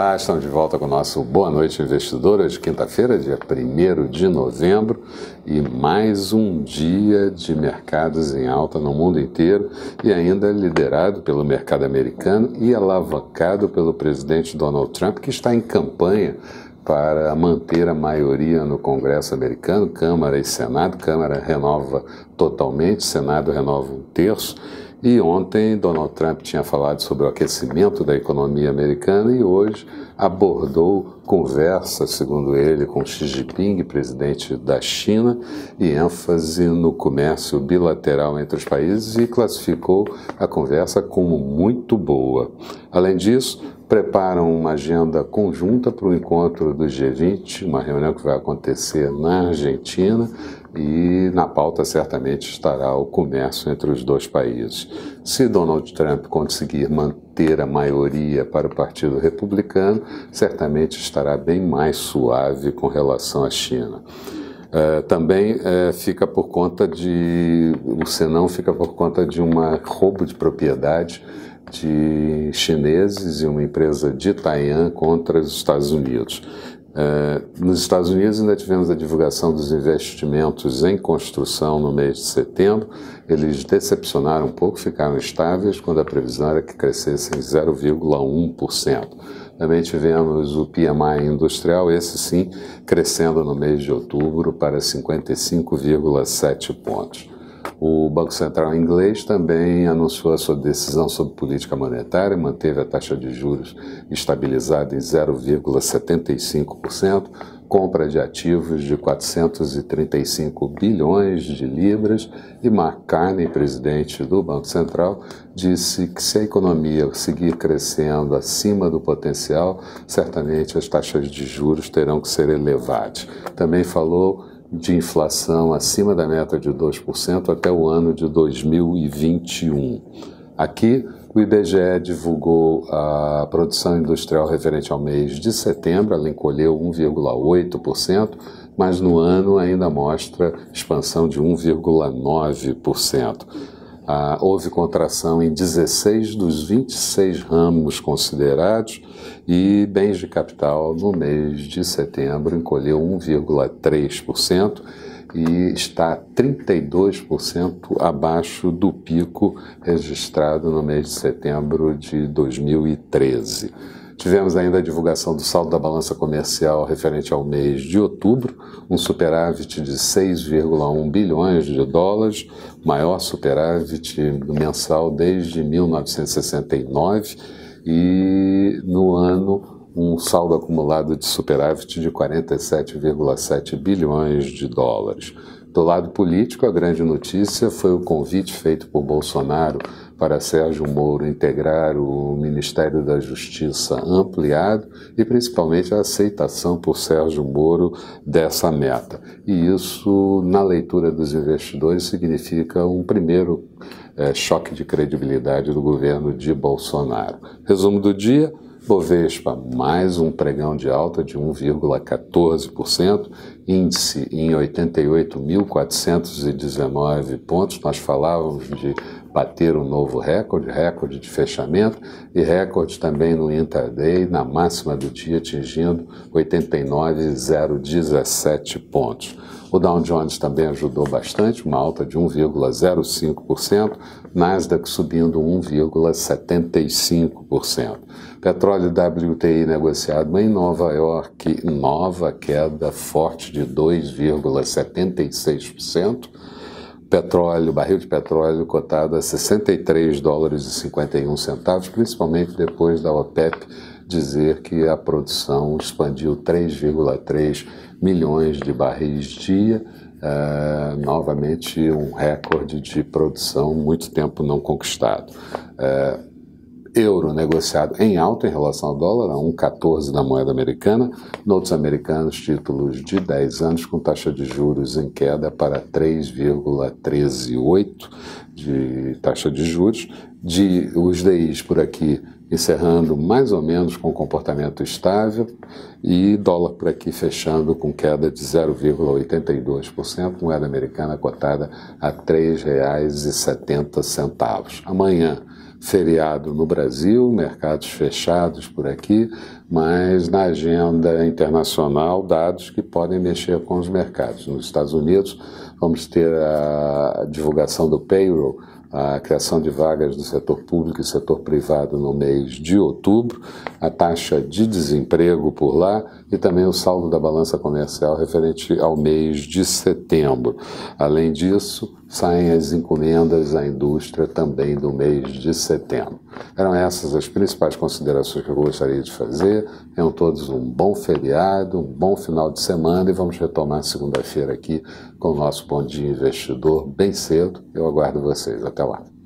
Olá, estamos de volta com o nosso Boa Noite Investidor, hoje quinta-feira, dia 1º de novembro, e mais um dia de mercados em alta no mundo inteiro e ainda liderado pelo mercado americano e alavancado pelo presidente Donald Trump, que está em campanha para manter a maioria no Congresso americano, Câmara e Senado. Câmara renova totalmente, Senado renova 1/3. E ontem Donald Trump tinha falado sobre o aquecimento da economia americana e hoje abordou conversa, segundo ele, com Xi Jinping, presidente da China, e ênfase no comércio bilateral entre os países e classificou a conversa como muito boa. Além disso, preparam uma agenda conjunta para o encontro do G20, uma reunião que vai acontecer na Argentina, e na pauta certamente estará o comércio entre os dois países. Se Donald Trump conseguir manter a maioria para o Partido Republicano, certamente estará bem mais suave com relação à China. Também fica por conta o senão fica por conta de um roubo de propriedade de chineses e uma empresa de Taiwan contra os Estados Unidos. Nos Estados Unidos ainda tivemos a divulgação dos investimentos em construção no mês de setembro. Eles decepcionaram um pouco, ficaram estáveis quando a previsão era que crescessem 0,1%. Também tivemos o PMI industrial, esse sim, crescendo no mês de outubro para 55,7 pontos. O Banco Central inglês também anunciou a sua decisão sobre política monetária, manteve a taxa de juros estabilizada em 0,75%, compra de ativos de 435 bilhões de libras, e Mark Carney, presidente do Banco Central, disse que se a economia seguir crescendo acima do potencial, certamente as taxas de juros terão que ser elevadas. Também falou de inflação acima da meta de 2% até o ano de 2021. Aqui, o IBGE divulgou a produção industrial referente ao mês de setembro, ela encolheu 1,8%, mas no ano ainda mostra expansão de 1,9%. Houve contração em 16 dos 26 ramos considerados e bens de capital no mês de setembro encolheu 1,3% e está 32% abaixo do pico registrado no mês de setembro de 2013. Tivemos ainda a divulgação do saldo da balança comercial referente ao mês de outubro, um superávit de 6,1 bilhões de dólares, maior superávit mensal desde 1969, e no ano um saldo acumulado de superávit de 47,7 bilhões de dólares. Do lado político, a grande notícia foi o convite feito por Bolsonaro para Sérgio Moro integrar o Ministério da Justiça ampliado e principalmente a aceitação por Sérgio Moro dessa meta. E isso, na leitura dos investidores, significa um primeiro choque de credibilidade do governo de Bolsonaro. Resumo do dia: Bovespa, mais um pregão de alta de 1,14%, índice em 88.419 pontos. Nós falávamos de bater um novo recorde de fechamento e recorde também no intraday, na máxima do dia, atingindo 89.017 pontos. O Dow Jones também ajudou bastante, uma alta de 1,05%, Nasdaq subindo 1,75%. Petróleo WTI negociado em Nova York, nova queda forte de 2,76%. Barril de petróleo cotado a 63 dólares e 51 centavos, principalmente depois da OPEP dizer que a produção expandiu 3,3 milhões de barris dia, novamente um recorde de produção muito tempo não conquistado. Euro negociado em alta em relação ao dólar, a 1,14 da moeda americana. Notes americanos, títulos de 10 anos com taxa de juros em queda para 3,138 de taxa de juros. Os DIs por aqui encerrando mais ou menos com comportamento estável, e dólar por aqui fechando com queda de 0,82%, moeda americana cotada a R$ 3,70. Amanhã, feriado no Brasil, mercados fechados por aqui, mas na agenda internacional, dados que podem mexer com os mercados. Nos Estados Unidos, vamos ter a divulgação do payroll, a criação de vagas do setor público e setor privado no mês de outubro, a taxa de desemprego por lá e também o saldo da balança comercial referente ao mês de setembro. Além disso, saem as encomendas à indústria também do mês de setembro. Eram essas as principais considerações que eu gostaria de fazer. Tenham todos um bom feriado, um bom final de semana e vamos retomar segunda-feira aqui com o nosso Bom Dia Investidor bem cedo. Eu aguardo vocês. Até lá.